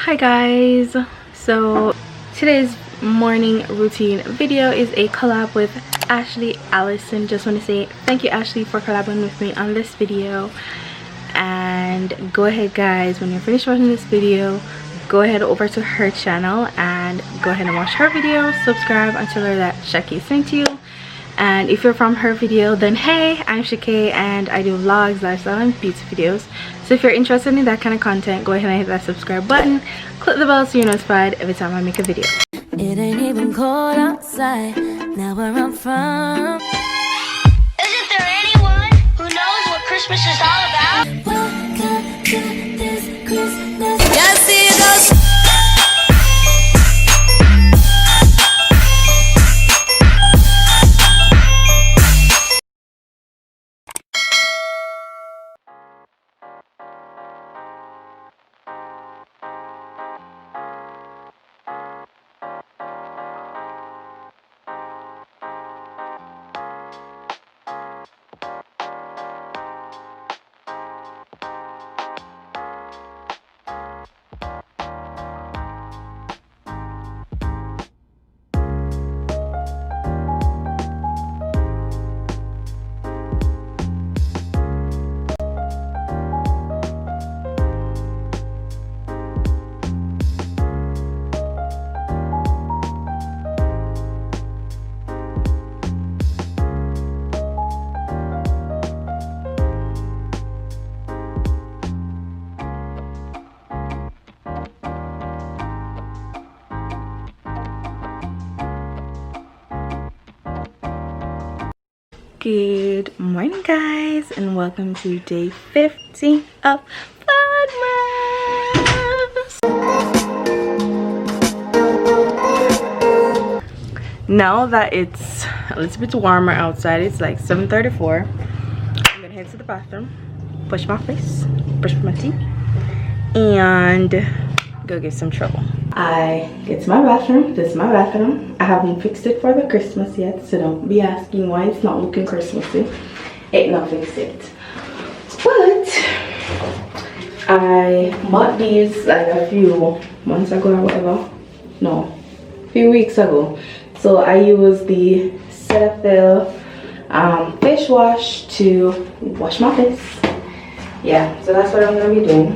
Hi guys, so today's morning routine video is a collab with Allyson. Just want to say thank you, Ashley, for collabing with me on this video. And go ahead guys, when you're finished watching this video, go ahead over to her channel and go ahead and watch her video, subscribe, and tell her that Shakay sent you. And if you're from her video, then hey, I'm Shakay and I do vlogs, lifestyle, and beauty videos. So if you're interested in that kind of content, go ahead and hit that subscribe button, click the bell so you're notified every time I make a video. It ain't even cold outside, now where I'm from. Isn't there anyone who knows what Christmas is all about? Welcome to this Christmas. Yeah, see those. Good morning guys, and welcome to day 15 of Vlogmas. Now that it's a little bit warmer outside, it's like 7:34. I'm gonna head to the bathroom, wash my face, brush my teeth, and go get some trouble. I get to my bathroom. This is my bathroom. I haven't fixed it for the Christmas yet, so don't be asking why it's not looking Christmassy. It not fixed it. But I bought these like a few months ago or whatever. No, a few weeks ago. So I use the Cetaphil face wash to wash my face. Yeah, so that's what I'm gonna be doing.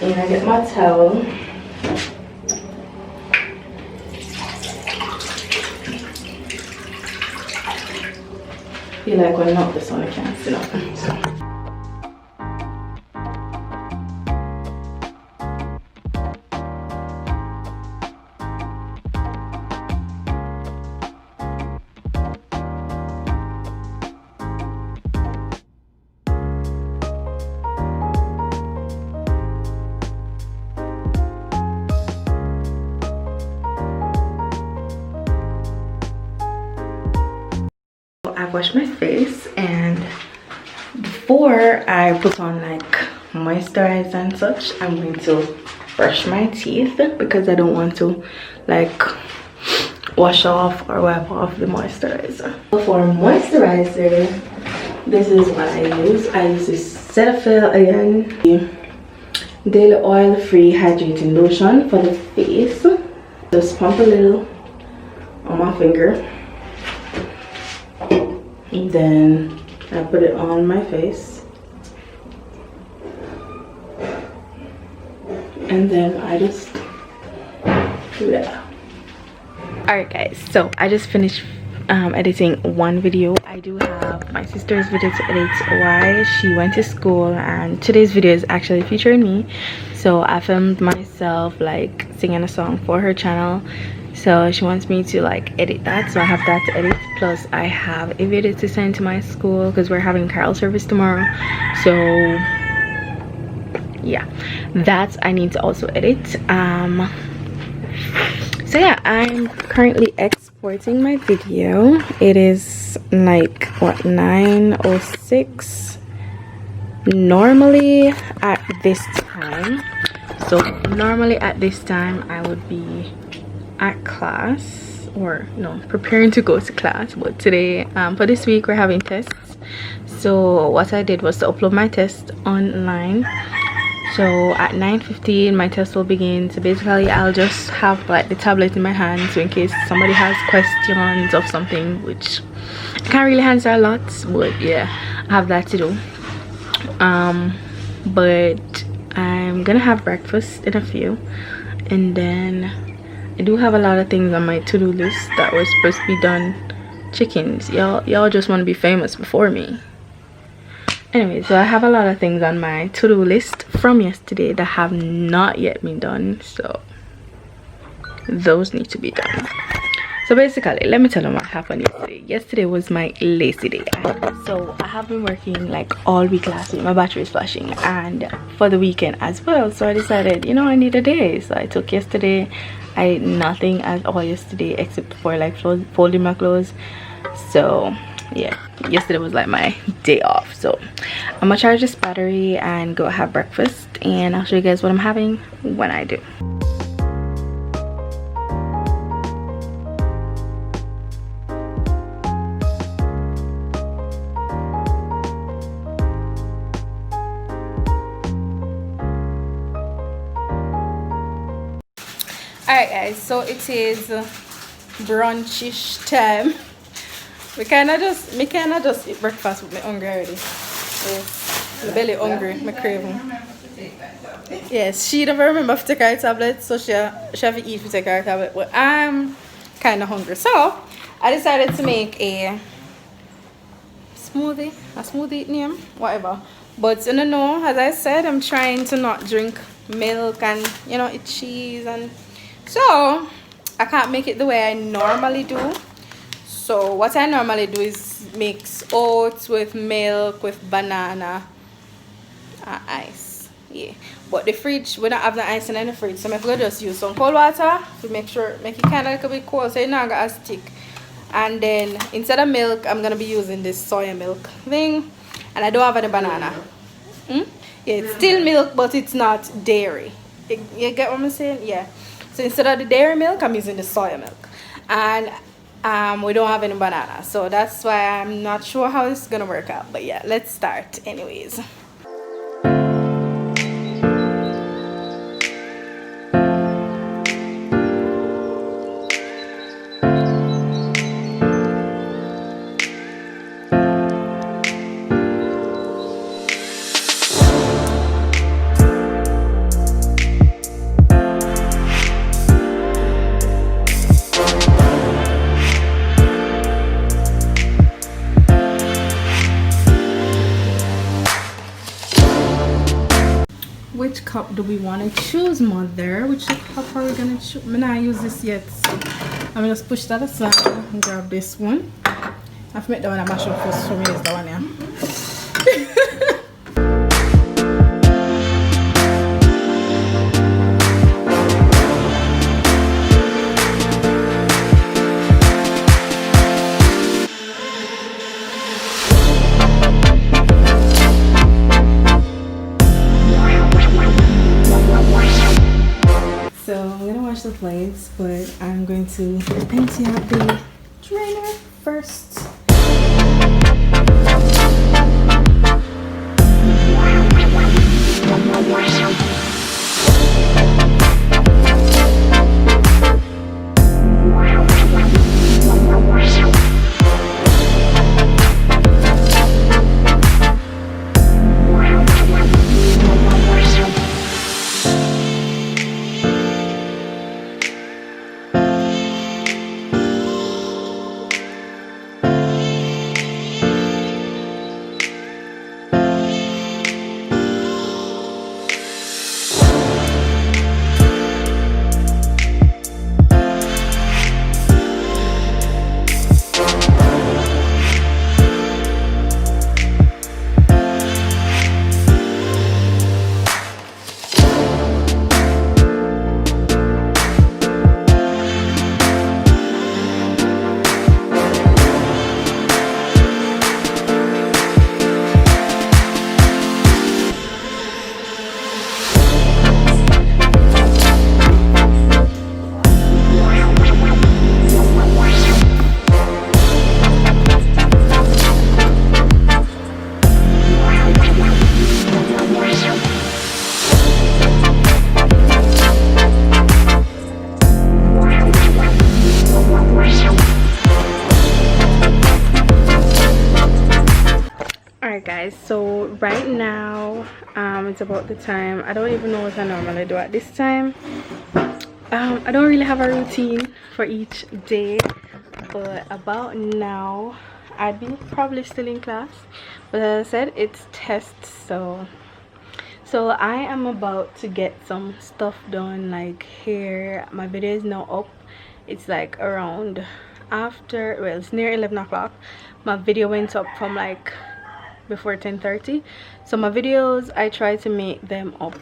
And I get my towel. I feel like when not this one I can't sit up. So. I've washed my face, and before I put on like moisturizer and such, I'm going to brush my teeth because I don't want to like wash off or wipe off the moisturizer. For moisturizer, this is what I use. I use this Cetaphil again, daily oil free hydrating lotion for the face. Just pump a little on my finger. And then I put it on my face, and then I just do that. Alright guys, so I just finished editing one video. I do have my sister's video to edit while she went to school, and today's video is actually featuring me. So I filmed myself like singing a song for her channel. So she wants me to like edit that, so I have that to edit, plus I have a video to send to my school because we're having carol service tomorrow. So yeah, that I need to also edit. So yeah, I'm currently exporting my video. It is like what, 9:06 normally at this time. So normally at this time I would be at class, or no, preparing to go to class, but today for this week we're having tests. So what I did was to upload my test online So at 9:15 my test will begin. So basically I'll just have like the tablet in my hand, so in case somebody has questions of something, which I can't really answer a lot, but yeah, I have that to do. But I'm gonna have breakfast in a few, and then I do have a lot of things on my to-do list that were supposed to be done. Chickens, y'all just want to be famous before me. Anyway, so I have a lot of things on my to-do list from yesterday that have not yet been done, so those need to be done. So basically, let me tell you what happened yesterday. Yesterday was my lazy day. So I have been working like all week last week. My battery is flashing, and for the weekend as well. So I decided, you know, I need a day. So I took yesterday. I did nothing at all yesterday except for like folding my clothes. So yeah, yesterday was like my day off. So I'm gonna charge this battery and go have breakfast, and I'll show you guys what I'm having when I do. Alright guys, so it is brunchish time. Me kinda just eat breakfast with me hungry already. Yes, my belly hungry, my craving. Yes, she never remember to take her tablet, so she have to eat to take her tablet, but I'm kinda hungry. So I decided to make a smoothie name, whatever. But you know, as I said, I'm trying to not drink milk and, you know, eat cheese, and so I can't make it the way I normally do. So what I normally do is mix oats with milk with banana and ice. Yeah, but the fridge, we don't have the ice in the fridge, so I'm going to just use some cold water to make it kind of like a bit cold, so it's not gonna stick. And then instead of milk, I'm gonna be using this soya milk thing, and I don't have any banana. Yeah, it's still milk, but it's not dairy. You get what I'm saying? Yeah. So instead of the dairy milk, I'm using the soya milk, and we don't have any banana, so that's why I'm not sure how it's gonna work out. But yeah, let's start anyways. Which cup do we want to choose, mother? Which cup are we gonna choose? I'm not use this yet, so I'm gonna just push that aside and grab this one. I've made the one I mash up first for me is the one here. The plates, but I'm going to empty out the drainer first. guys, so right now it's about the time. I don't even know what I normally do at this time. I don't really have a routine for each day, but about now I'd be probably still in class, but as I said, it's tests, so I am about to get some stuff done, like hair. My video is now up. It's like around after, well, it's near 11 o'clock. My video went up from like before 10:30, so my videos, I try to make them up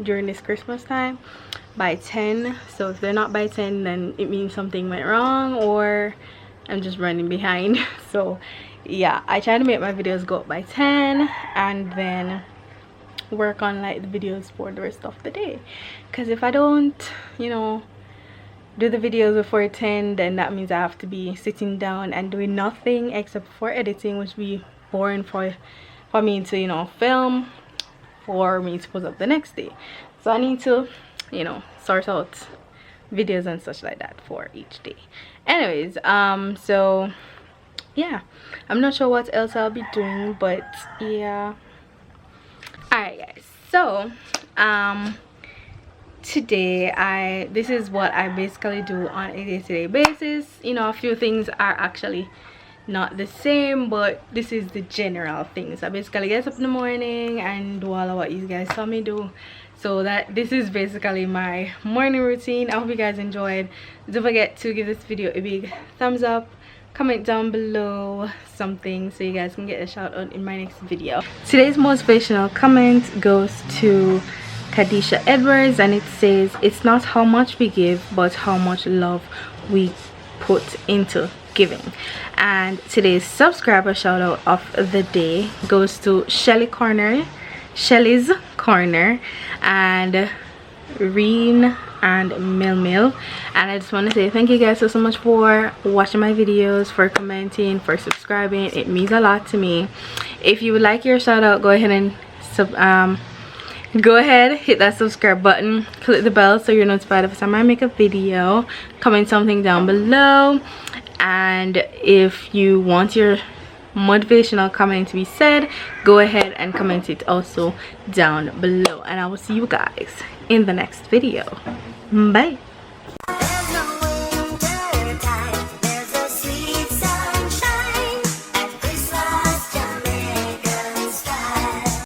during this Christmas time by 10. So if they're not by 10, then it means something went wrong or I'm just running behind. So yeah, I try to make my videos go up by 10 and then work on like the videos for the rest of the day, because if I don't, you know, do the videos before 10, then that means I have to be sitting down and doing nothing except for editing, which would be boring for me to, you know, film, for me to post up the next day. So I need to, you know, sort out videos and such like that for each day. Anyways, so yeah, I'm not sure what else I'll be doing, but yeah. Alright guys, so today this is what I basically do on a day-to-day basis. You know, a few things are actually not the same, but this is the general things. I basically get up in the morning and do all of what you guys saw me do. So this is basically my morning routine. I hope you guys enjoyed. Don't forget to give this video a big thumbs up, comment down below something so you guys can get a shout out in my next video. Today's motivational comment goes to Kadisha Edwards, and it says, it's not how much we give but how much love we put into giving. And today's subscriber shout out of the day goes to Shelly's Corner and Reen and Mil, and I just want to say thank you guys so much for watching my videos, for commenting, for subscribing. It means a lot to me. If you would like your shout out, go ahead and hit that subscribe button, click the bell so you're notified every time I make a video, comment something down below, and if you want your motivational comment to be said, go ahead and comment it also down below, and I will see you guys in the next video. Bye.